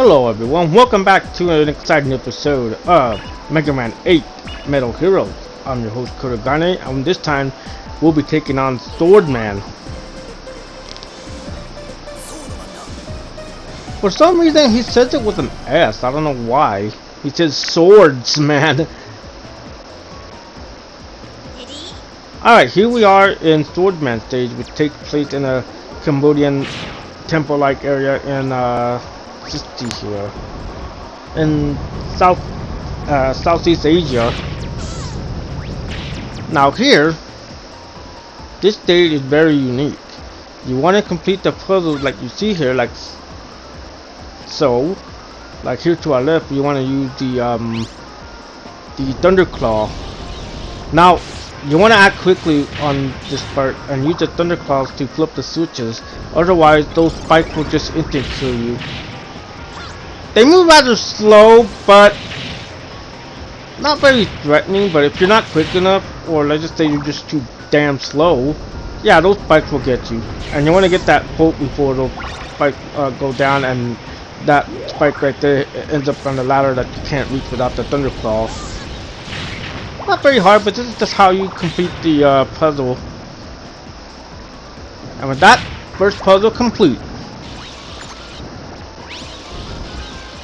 Hello everyone, welcome back to an exciting episode of Mega Man 8 Metal Heroes. I'm your host Kurogane, and this time we'll be taking on Swordsman. For some reason he says it with an S, I don't know why. He says swordsman. Alright, here we are in Swordsman stage, which takes place in a Cambodian temple-like area in just see here in Southeast Asia. Now here, this stage is very unique. You want to complete the puzzles like you see here, like so. Like here to our left, you want to use the Thunder Claw. Now you want to act quickly on this part and use the Thunder Claws to flip the switches. Otherwise, those spikes will just instant kill you. They move rather slow, but not very threatening. But if you're not quick enough, or let's just say you're just too damn slow, yeah, those spikes will get you. And you want to get that poke before those spikes go down, and that spike right there ends up on the ladder that you can't reach without the Thunder Claw. Not very hard, but this is just how you complete the puzzle. And with that, first puzzle complete.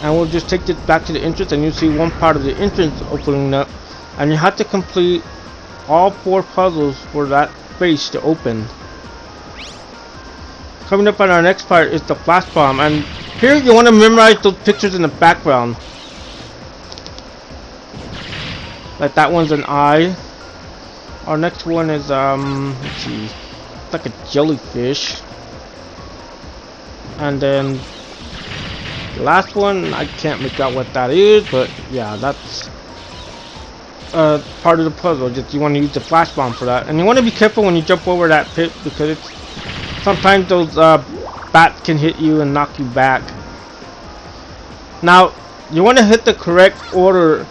And we'll just take this back to the entrance, and you see one part of the entrance opening up, and you have to complete all 4 puzzles for that face to open. Coming up on our next part is the flash bomb, and here you want to memorize those pictures in the background. Like that one's an eye. Our next one is let's see, it's like a jellyfish. And then the last one, I can't make out what that is, but yeah, that's part of the puzzle. Just you want to use the flash bomb for that, and you want to be careful when you jump over that pit, because it's sometimes those bats can hit you and knock you back. Now you want to hit the correct order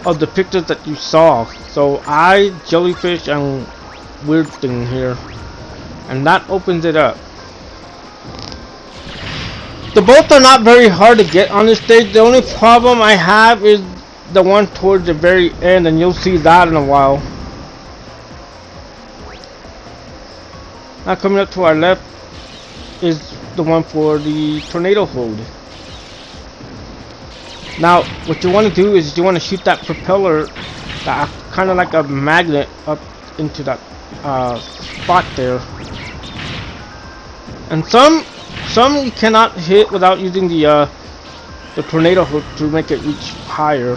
of the pictures that you saw. So eye, jellyfish, and weird thing here, and that opens it up. The both are not very hard to get on this stage. The only problem I have is the one towards the very end, and you'll see that in a while. Now coming up to our left is the one for the tornado hold. Now what you want to do is you want to shoot that propeller, that kind of like a magnet, up into that spot there. And some you cannot hit without using the tornado hook to make it reach higher.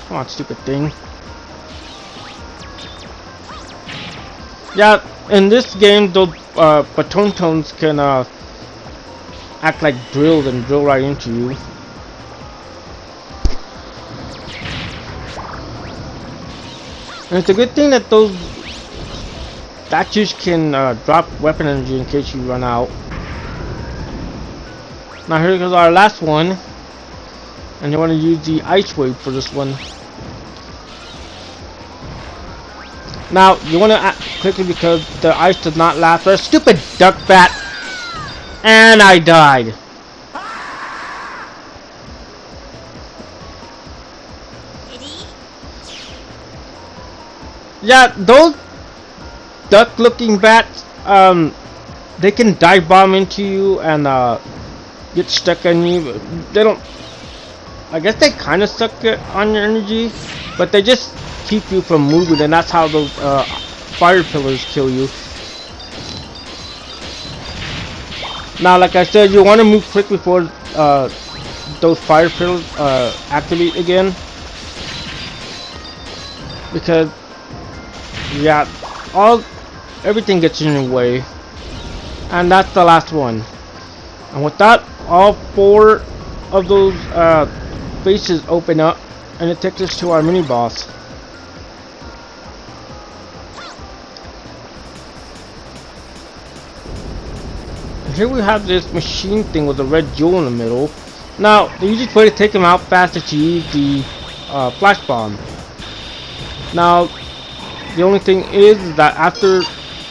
Come on, stupid thing. Yeah, in this game those baton tones can act like drills and drill right into you. And it's a good thing that those statues can drop weapon energy in case you run out. Now here goes our last one, and you want to use the ice wave for this one. Now you want to act quickly because the ice does not last. For a stupid duck bat, and I died. Yeah, those duck-looking bats, they can dive bomb into you and get stuck on you. They don't. I guess they kind of suck on your energy, but they just keep you from moving, and that's how those fire pillars kill you. Now, like I said, you want to move quick before those fire pillars activate again, because yeah, everything gets in your way. And that's the last one. And with that, all 4 of those faces open up, and it takes us to our mini boss. And here we have this machine thing with a red jewel in the middle. Now the easiest way to take him out fast is to use the flash bomb. Now the only thing is that after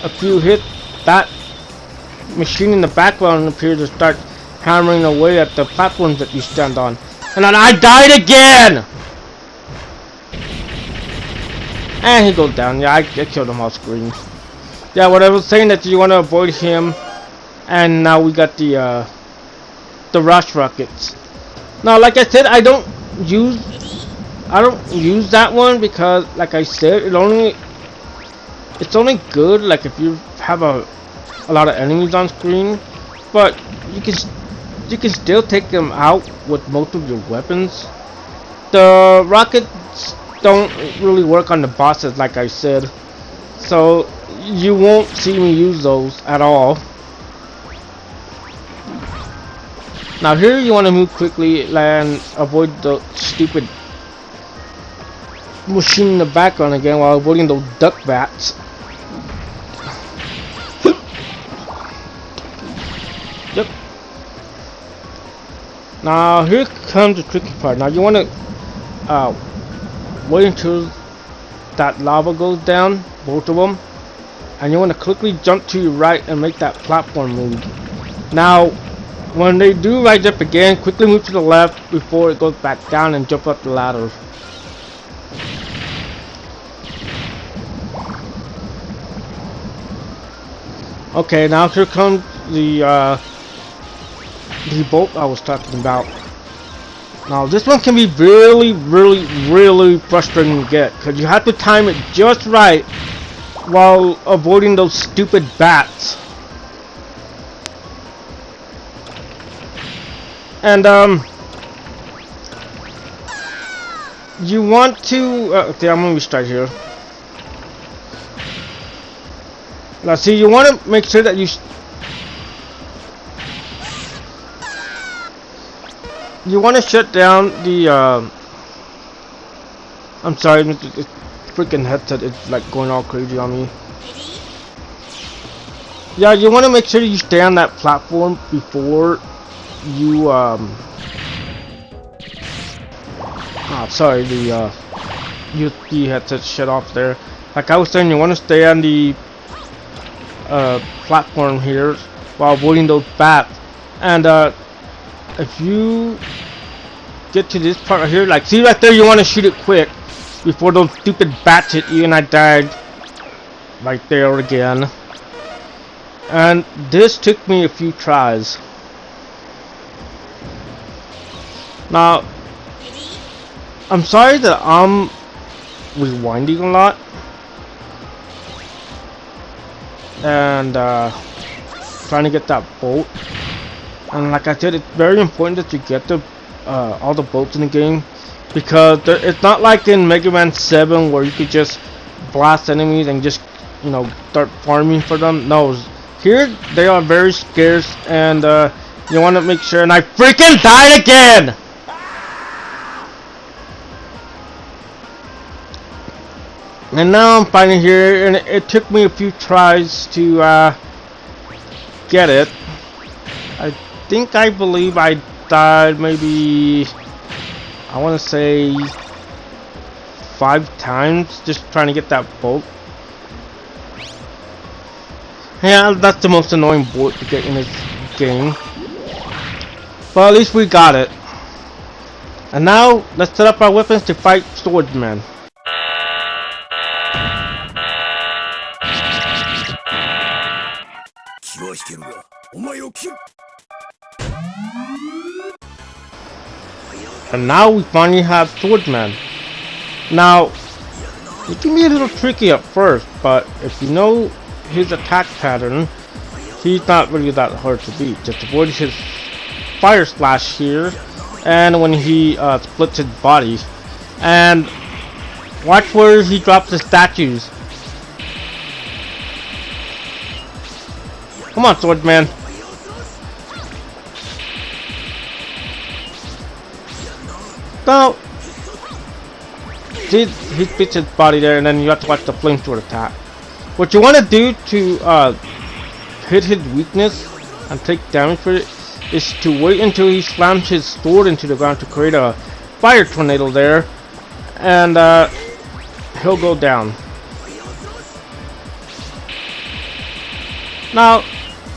a few hits, that machine in the background appears to start hammering away at the platforms that you stand on. And then I died again! And he goes down. Yeah, I killed him off screen. Yeah, what I was saying that you want to avoid him. And now we got the rush rockets. Now, like I said, I don't use that one because, like I said, it's only good like if you have a lot of enemies on screen, but you can still take them out with most of your weapons. The rockets don't really work on the bosses, like I said, so you won't see me use those at all. Now here you want to move quickly and avoid the stupid machine in the background again while avoiding those duck bats. Yep. Now here comes the tricky part. Now you want to wait until that lava goes down, both of them, and you want to quickly jump to your right and make that platform move. Now when they do rise up again, quickly move to the left before it goes back down and jump up the ladder. Okay, now here comes the bolt I was talking about. Now this one can be really frustrating to get because you have to time it just right while avoiding those stupid bats. And you want to okay, I'm gonna restart here. Now see, you want to make sure that you want to shut down the I'm sorry, the freaking headset is like going all crazy on me. Yeah, you want to make sure you stay on that platform before you sorry, the USB headset shut off there. Like I was saying, you want to stay on the platform here while avoiding those bats. And if you get to this part right here, like see right there, you want to shoot it quick before those stupid bats hit you. And I died right there again. And this took me a few tries. Now, I'm sorry that I'm rewinding a lot and trying to get that bolt. And like I said, it's very important that you get the all the bolts in the game, because it's not like in Mega Man 7 where you could just blast enemies and just, you know, start farming for them. No, here they are very scarce, and you want to make sure. And I freaking died again! And now I'm finally here, and it took me a few tries to get it. I believe I died maybe, I want to say 5 times just trying to get that bolt. Yeah, that's the most annoying bolt to get in this game. But at least we got it. And now let's set up our weapons to fight swordsman. And now we finally have swordsman. Now it can be a little tricky at first, but if you know his attack pattern, he's not really that hard to beat. Just avoid his fire slash here, and when he splits his body, and watch where he drops the statues. Come on, swordsman. No. See, he spits his body there, and then you have to watch the flamethrower attack. What you want to do to hit his weakness and take damage for it is to wait until he slams his sword into the ground to create a fire tornado there, and he'll go down. Now,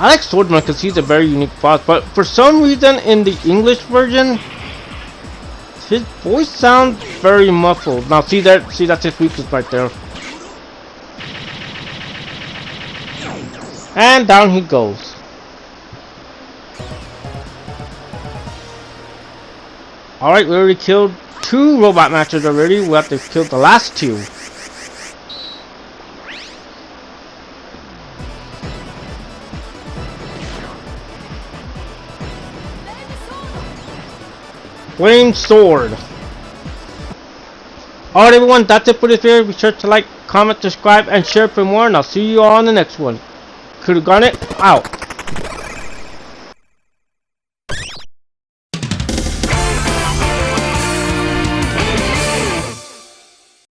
I like Swordsman because he's a very unique boss, but for some reason in the English version, his voice sounds very muffled. Now see that, see that's his weakness right there. And down he goes. Alright, we already killed 2 robot masters already. We have to kill the last 2. Flame sword. Alright everyone, that's it for this video. Be sure to like, comment, subscribe, and share for more, and I'll see you all on the next one. Could have gone it out.